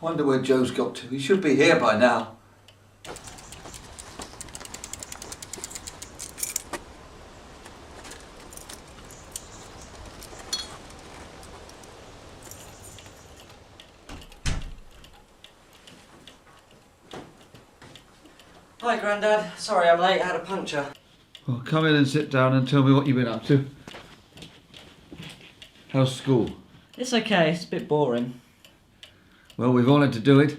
Wonder where Joe's got to. He should be here by now. Hi, Grandad. Sorry I'm late, I had a puncture. Well, come in and sit down and tell me what you've been up to. How's school? It's okay, it's a bit boring. Well, we've all had to do it.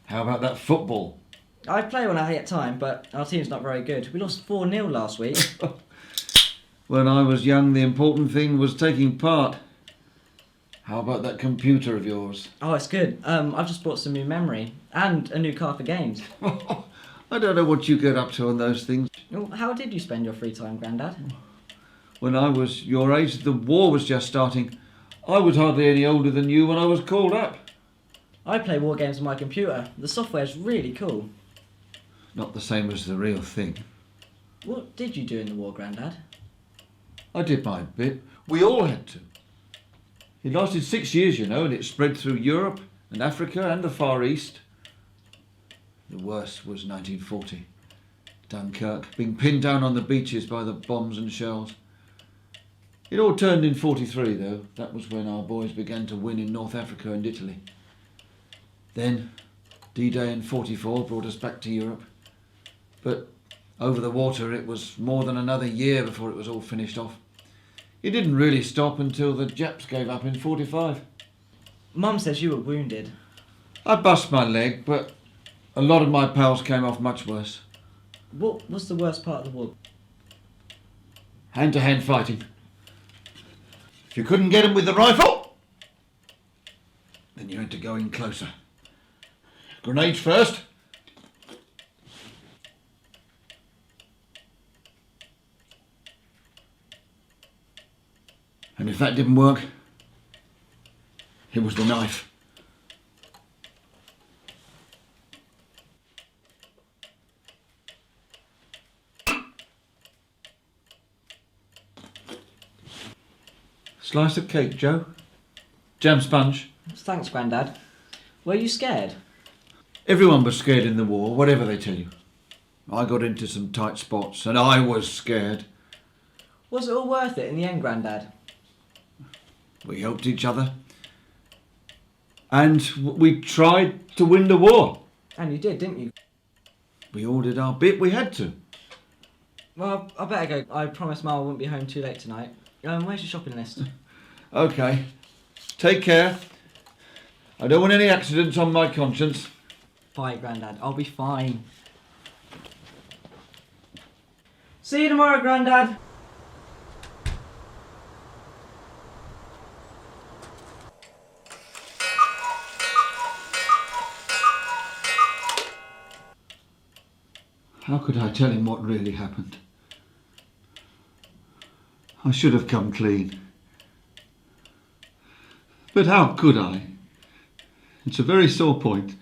How about that football? I play when I get time, but our team's not very good. We lost 4-0 last week. When I was young, the important thing was taking part. How about that computer of yours? Oh, it's good. I've just bought some new memory and a new car for games. I don't know what you get up to on those things. Well, how did you spend your free time, Grandad? When I was your age, the war was just starting. I was hardly any older than you when I was called up. I play war games on my computer. The software's really cool. Not the same as the real thing. What did you do in the war, Grandad? I did my bit. We all had to. It lasted 6 years, you know, and it spread through Europe and Africa and the Far East. The worst was 1940. Dunkirk, being pinned down on the beaches by the bombs and shells. It all turned in 43, though. That was when our boys began to win in North Africa and Italy. Then, D-Day in 44 brought us back to Europe. But over the water, it was more than another year before it was all finished off. It didn't really stop until the Japs gave up in 45. Mum says you were wounded. I bust my leg, but a lot of my pals came off much worse. What was the worst part of the war? Hand-to-hand fighting. If you couldn't get him with the rifle, then you had to go in closer. Grenades first. And if that didn't work, it was the knife. Slice of cake, Joe? Jam sponge? Thanks, Grandad. Were you scared? Everyone was scared in the war, whatever they tell you. I got into some tight spots and I was scared. Was it all worth it in the end, Grandad? We helped each other. And we tried to win the war. And you did, didn't you? We all did our bit, we had to. Well, I better go. I promised Ma I wouldn't be home too late tonight. Where's your shopping list? Okay. Take care. I don't want any accidents on my conscience. Bye, Grandad. I'll be fine. See you tomorrow, Grandad. How could I tell him what really happened? I should have come clean. But how could I? It's a very sore point.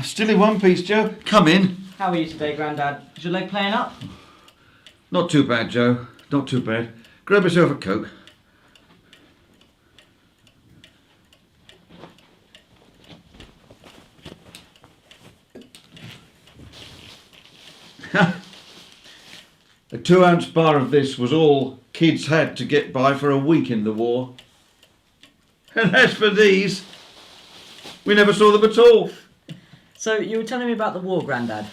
Still in one piece, Joe. Come in. How are you today, Grandad? Is your leg playing up? Not too bad, Joe. Not too bad. Grab yourself a Coke. A 2-ounce bar of this was all kids had to get by for a week in the war. And as for these, we never saw them at all. So, you were telling me about the war, Grandad.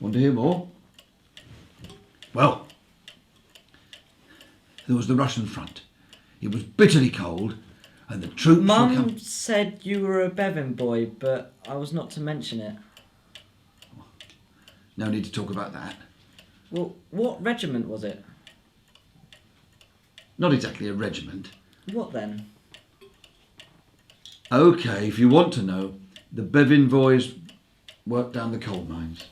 Want to hear more? Well, there was the Russian front. It was bitterly cold, and the troops were Mum said you were a Bevan boy, but I was not to mention it. No need to talk about that. Well, what regiment was it? Not exactly a regiment. What then? Okay, if you want to know, the Bevan boys worked down the coal mines.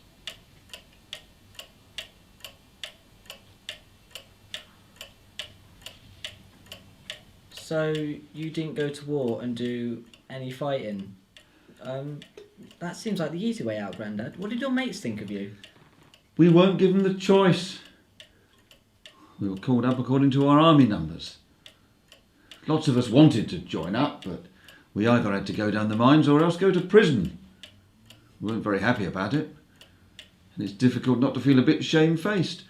So, you didn't go to war and do any fighting? That seems like the easy way out, Grandad. What did your mates think of you? We weren't given the choice. We were called up according to our army numbers. Lots of us wanted to join up, but we either had to go down the mines or else go to prison. We weren't very happy about it. And it's difficult not to feel a bit shamefaced.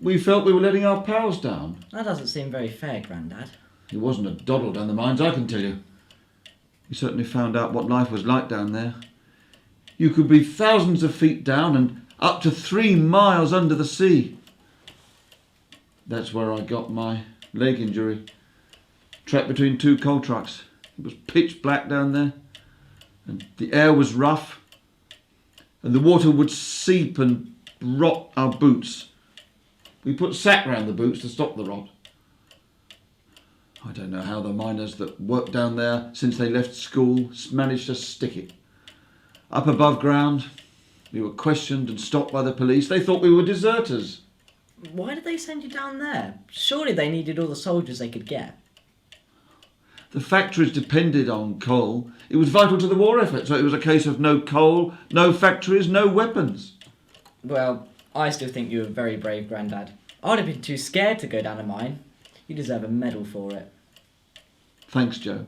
We felt we were letting our pals down. That doesn't seem very fair, Grandad. It wasn't a doddle down the mines, I can tell you. We certainly found out what life was like down there. You could be thousands of feet down and up to 3 miles under the sea. That's where I got my leg injury. Trapped between 2 coal trucks. It was pitch black down there, and the air was rough, and the water would seep and rot our boots. We put sack round the boots to stop the rot. I don't know how the miners that worked down there since they left school managed to stick it. Up above ground, we were questioned and stopped by the police. They thought we were deserters. Why did they send you down there? Surely they needed all the soldiers they could get. The factories depended on coal. It was vital to the war effort, so it was a case of no coal, no factories, no weapons. Well, I still think you were very brave, Grandad. I'd have been too scared to go down a mine. You deserve a medal for it. Thanks, Joe.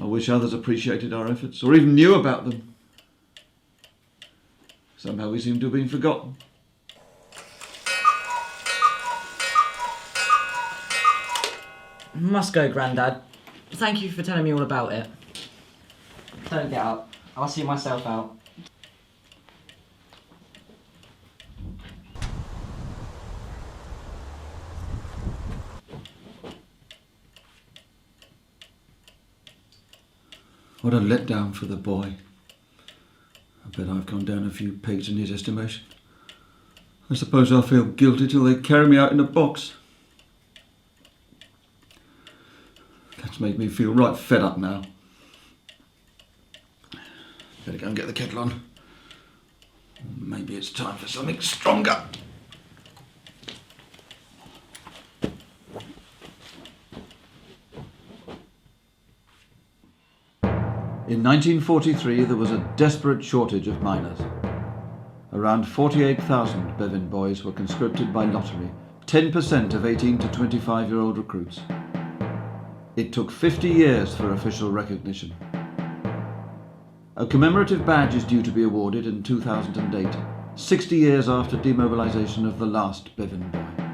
I wish others appreciated our efforts, or even knew about them. Somehow we seem to have been forgotten. Must go, Grandad. Thank you for telling me all about it. Don't get up. I'll see myself out. What a letdown for the boy. I bet I've gone down a few pegs in his estimation. I suppose I'll feel guilty till they carry me out in a box. That's made me feel right fed up now. Better go and get the kettle on. Maybe it's time for something stronger. In 1943, there was a desperate shortage of miners. Around 48,000 Bevan boys were conscripted by lottery, 10% of 18 to 25-year-old recruits. It took 50 years for official recognition. A commemorative badge is due to be awarded in 2008, 60 years after demobilisation of the last Bevan boy.